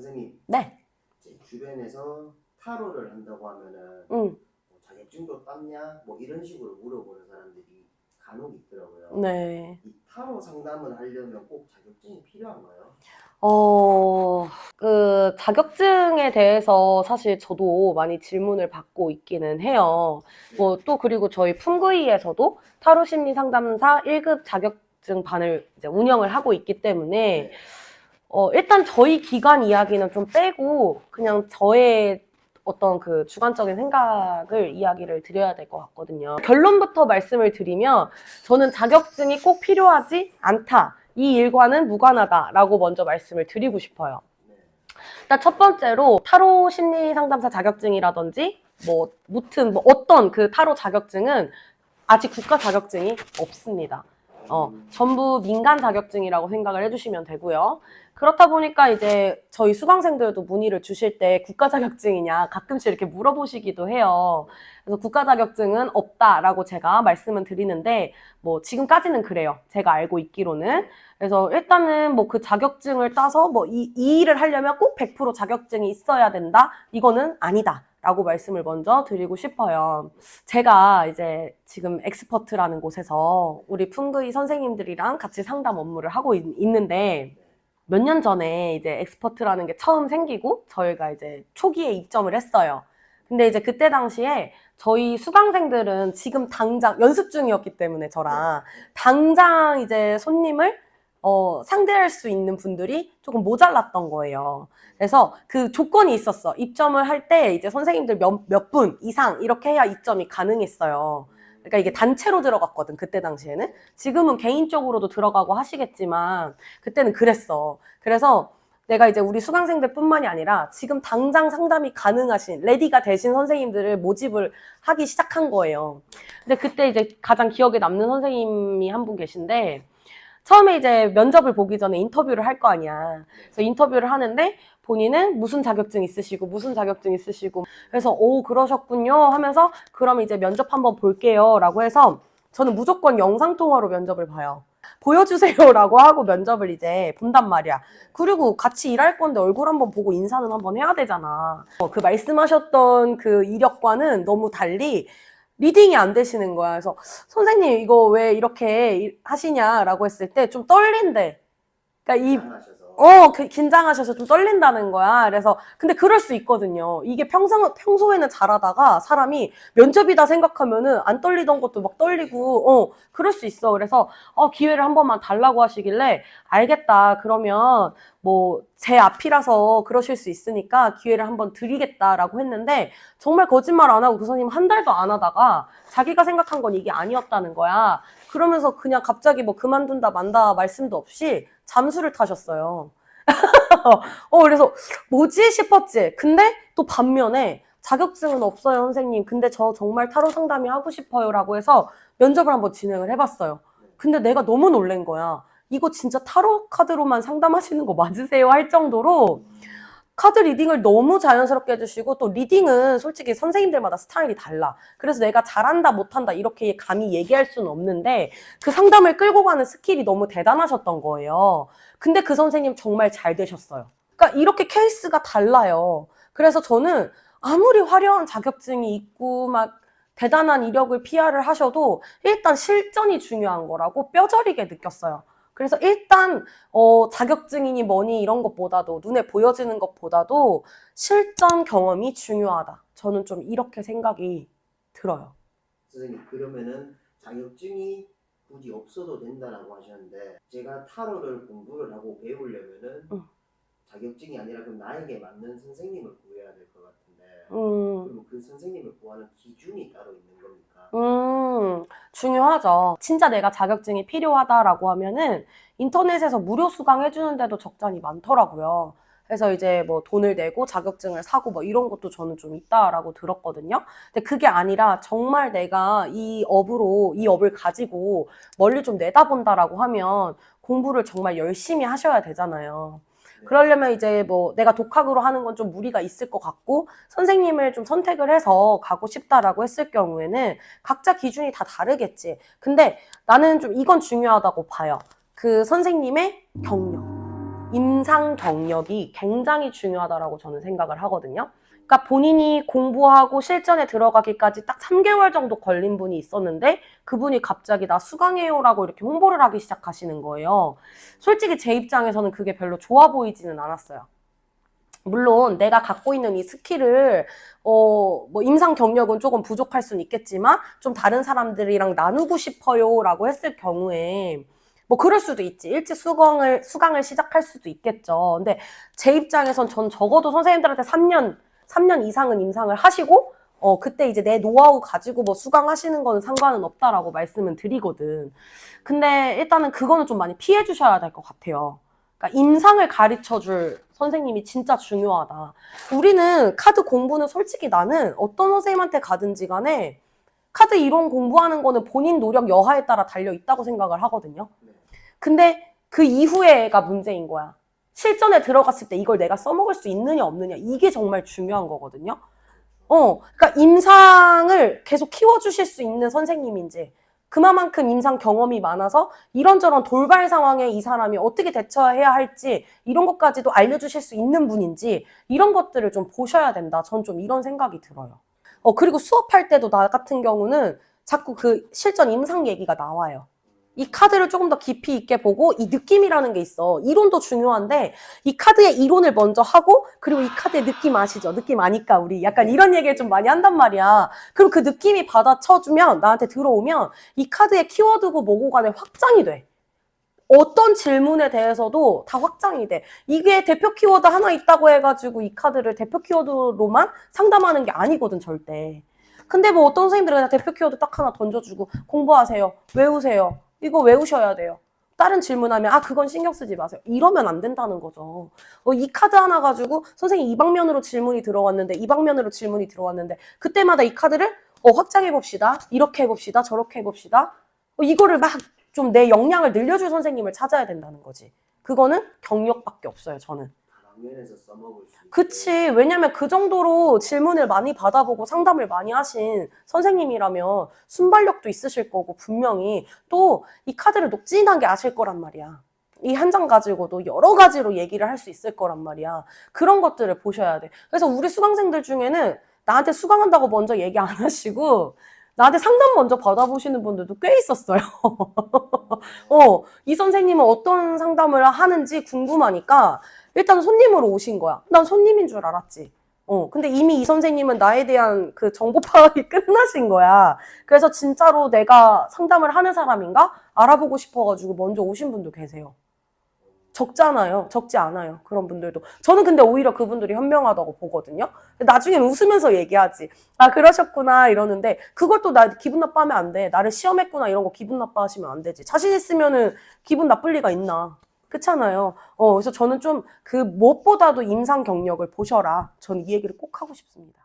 선생님, 네. 제 주변에서 타로를 한다고 하면은 음. 뭐 자격증도 땄냐? 뭐 이런 식으로 물어보는 사람들이 간혹 있더라고요. 네. 이 타로 상담을 하려면 꼭 자격증이 필요한가요? 자격증에 대해서 사실 저도 많이 질문을 받고 있기는 해요. 뭐, 또 그리고 저희 품구이에서도 타로 심리 상담사 1급 자격증 반을 이제 운영을 하고 있기 때문에, 네. 일단 저희 기관 이야기는 좀 빼고, 그냥 저의 어떤 그 주관적인 생각을 이야기를 드려야 될 것 같거든요. 결론부터 말씀을 드리면, 저는 자격증이 꼭 필요하지 않다. 이 일과는 무관하다라고 먼저 말씀을 드리고 싶어요. 네. 일단 첫 번째로 타로 심리 상담사 자격증이라든지 무튼 어떤 그 타로 자격증은 아직 국가 자격증이 없습니다. 전부 민간 자격증이라고 생각을 해주시면 되고요. 그렇다 보니까 이제 저희 수강생들도 문의를 주실 때 국가 자격증이냐 가끔씩 이렇게 물어보시기도 해요. 그래서 국가 자격증은 없다라고 제가 말씀을 드리는데 뭐 지금까지는 그래요. 제가 알고 있기로는. 그래서 일단은 뭐 그 자격증을 따서 뭐 이 일을 하려면 꼭 100% 자격증이 있어야 된다? 이거는 아니다. 라고 말씀을 먼저 드리고 싶어요. 제가 이제 지금 엑스퍼트라는 곳에서 우리 품구이 선생님들이랑 같이 상담 업무를 하고 있는데 몇 년 전에 이제 엑스퍼트라는 게 처음 생기고 저희가 이제 초기에 입점을 했어요. 근데 이제 그때 당시에 저희 수강생들은 지금 당장 연습 중이었기 때문에 저랑 당장 이제 손님을 상대할 수 있는 분들이 조금 모자랐던 거예요. 그래서 그 조건이 있었어. 입점을 할 때 이제 선생님들 몇 분 이상 이렇게 해야 입점이 가능했어요. 그러니까 이게 단체로 들어갔거든, 그때 당시에는. 지금은 개인적으로도 들어가고 하시겠지만, 그때는 그랬어. 그래서 내가 이제 우리 수강생들 뿐만이 아니라 지금 당장 상담이 가능하신, 레디가 되신 선생님들을 모집을 하기 시작한 거예요. 근데 그때 이제 가장 기억에 남는 선생님이 한 분 계신데, 처음에 이제 면접을 보기 전에 인터뷰를 할 거 아니야. 그래서 인터뷰를 하는데 본인은 무슨 자격증 있으시고 무슨 자격증 있으시고 그래서 오 그러셨군요 하면서 그럼 이제 면접 한번 볼게요 라고 해서 저는 무조건 영상통화로 면접을 봐요. 보여주세요라고 하고 면접을 이제 본단 말이야. 그리고 같이 일할 건데 얼굴 한번 보고 인사는 한번 해야 되잖아. 그 말씀하셨던 그 이력과는 너무 달리 리딩이 안 되시는 거야. 그래서 선생님 이거 왜 이렇게 하시냐라고 했을 때 좀 떨린대. 그러니까 긴장하셔서 좀 떨린다는 거야. 그래서 근데 그럴 수 있거든요. 이게 평소에는 잘하다가 사람이 면접이다 생각하면은 안 떨리던 것도 막 떨리고 그럴 수 있어. 그래서 기회를 한 번만 달라고 하시길래 알겠다. 그러면 뭐 제 앞이라서 그러실 수 있으니까 기회를 한번 드리겠다라고 했는데 정말 거짓말 안 하고 그 선생님 한 달도 안 하다가 자기가 생각한 건 이게 아니었다는 거야. 그러면서 그냥 갑자기 뭐 그만둔다 만다 말씀도 없이 잠수를 타셨어요. 그래서 뭐지 싶었지. 근데 또 반면에 자격증은 없어요, 선생님. 근데 저 정말 타로 상담이 하고 싶어요. 라고 해서 면접을 한번 진행을 해봤어요. 근데 내가 너무 놀란 거야. 이거 진짜 타로 카드로만 상담하시는 거 맞으세요? 할 정도로 카드 리딩을 너무 자연스럽게 해주시고 또 리딩은 솔직히 선생님들마다 스타일이 달라. 그래서 내가 잘한다 못한다 이렇게 감히 얘기할 수는 없는데 그 상담을 끌고 가는 스킬이 너무 대단하셨던 거예요. 근데 그 선생님 정말 잘 되셨어요. 그러니까 이렇게 케이스가 달라요. 그래서 저는 아무리 화려한 자격증이 있고 막 대단한 이력을 PR을 하셔도 일단 실전이 중요한 거라고 뼈저리게 느꼈어요. 그래서 일단 자격증이니 뭐니 이런 것보다도 눈에 보여지는 것보다도 실전 경험이 중요하다. 저는 좀 이렇게 생각이 들어요. 선생님, 그러면은 자격증이 굳이 없어도 된다라고 하셨는데 제가 타로를 공부를 하고 배우려면은 자격증이 아니라 그럼 나에게 맞는 선생님을 구해야 될 것 같은데 그럼 그 선생님을 구하는 기준이 따로 있는 겁니까? 중요하죠. 진짜 내가 자격증이 필요하다라고 하면은 인터넷에서 무료 수강해주는 데도 적잖이 많더라고요. 그래서 이제 뭐 돈을 내고 자격증을 사고 뭐 이런 것도 저는 좀 있다라고 들었거든요. 근데 그게 아니라 정말 내가 이 업을 가지고 멀리 좀 내다본다라고 하면 공부를 정말 열심히 하셔야 되잖아요. 그러려면 이제 뭐 내가 독학으로 하는 건 좀 무리가 있을 것 같고 선생님을 좀 선택을 해서 가고 싶다라고 했을 경우에는 각자 기준이 다 다르겠지. 근데 나는 좀 이건 중요하다고 봐요. 그 선생님의 경력. 임상 경력이 굉장히 중요하다라고 저는 생각을 하거든요. 그러니까 본인이 공부하고 실전에 들어가기까지 딱 3개월 정도 걸린 분이 있었는데 그분이 갑자기 나 수강해요라고 이렇게 홍보를 하기 시작하시는 거예요. 솔직히 제 입장에서는 그게 별로 좋아 보이지는 않았어요. 물론 내가 갖고 있는 이 스킬을 뭐 임상 경력은 조금 부족할 수는 있겠지만 좀 다른 사람들이랑 나누고 싶어요라고 했을 경우에 뭐 그럴 수도 있지. 일찍 수강을 시작할 수도 있겠죠. 근데 제 입장에선 전 적어도 선생님들한테 3년 이상은 임상을 하시고 그때 이제 내 노하우 가지고 뭐 수강하시는 거는 상관은 없다라고 말씀은 드리거든. 근데 일단은 그거는 좀 많이 피해 주셔야 될 것 같아요. 그러니까 임상을 가르쳐 줄 선생님이 진짜 중요하다. 우리는 카드 공부는 솔직히 나는 어떤 선생님한테 가든지 간에 카드 이론 공부하는 거는 본인 노력 여하에 따라 달려 있다고 생각을 하거든요. 근데 그 이후에가 문제인 거야. 실전에 들어갔을 때 이걸 내가 써먹을 수 있느냐 없느냐 이게 정말 중요한 거거든요. 그러니까 임상을 계속 키워주실 수 있는 선생님인지 그만큼 임상 경험이 많아서 이런저런 돌발 상황에 이 사람이 어떻게 대처해야 할지 이런 것까지도 알려주실 수 있는 분인지 이런 것들을 좀 보셔야 된다. 전 좀 이런 생각이 들어요. 그리고 수업할 때도 나 같은 경우는 자꾸 그 실전 임상 얘기가 나와요. 이 카드를 조금 더 깊이 있게 보고 이 느낌이라는 게 있어. 이론도 중요한데 이 카드의 이론을 먼저 하고 그리고 이 카드의 느낌 아시죠? 느낌 아니까 우리 약간 이런 얘기를 좀 많이 한단 말이야. 그리고 그 느낌이 받아쳐주면 나한테 들어오면 이 카드의 키워드고 뭐고 간에 확장이 돼. 어떤 질문에 대해서도 다 확장이 돼. 이게 대표 키워드 하나 있다고 해가지고 이 카드를 대표 키워드로만 상담하는 게 아니거든 절대. 근데 뭐 어떤 선생님들은 그냥 대표 키워드 딱 하나 던져주고 공부하세요. 외우세요. 이거 외우셔야 돼요. 다른 질문하면 그건 신경 쓰지 마세요. 이러면 안 된다는 거죠. 이 카드 하나 가지고 선생님 이 방면으로 질문이 들어왔는데 이 방면으로 질문이 들어왔는데 그때마다 이 카드를 확장해봅시다. 이렇게 해봅시다. 저렇게 해봅시다. 이거를 막 좀 내 역량을 늘려줄 선생님을 찾아야 된다는 거지. 그거는 경력밖에 없어요, 저는. 방면에서 써먹을 수 있게. 그치. 왜냐면 그 정도로 질문을 많이 받아보고 상담을 많이 하신 선생님이라면 순발력도 있으실 거고 분명히 또 이 카드를 녹진하게 아실 거란 말이야. 이 한 장 가지고도 여러 가지로 얘기를 할 수 있을 거란 말이야. 그런 것들을 보셔야 돼. 그래서 우리 수강생들 중에는 나한테 수강한다고 먼저 얘기 안 하시고 나한테 상담 먼저 받아보시는 분들도 꽤 있었어요. 이 선생님은 어떤 상담을 하는지 궁금하니까 일단 손님으로 오신 거야. 난 손님인 줄 알았지. 근데 이미 이 선생님은 나에 대한 그 정보 파악이 끝나신 거야. 그래서 진짜로 내가 상담을 하는 사람인가? 알아보고 싶어가지고 먼저 오신 분도 계세요. 적잖아요. 적지 않아요. 그런 분들도. 저는 근데 오히려 그분들이 현명하다고 보거든요. 나중엔 웃으면서 얘기하지. 그러셨구나 이러는데 그걸 또 나 기분 나빠하면 안 돼. 나를 시험했구나 이런 거 기분 나빠하시면 안 되지. 자신 있으면은 기분 나쁠 리가 있나. 그렇잖아요. 그래서 저는 좀 그 무엇보다도 임상 경력을 보셔라. 저는 이 얘기를 꼭 하고 싶습니다.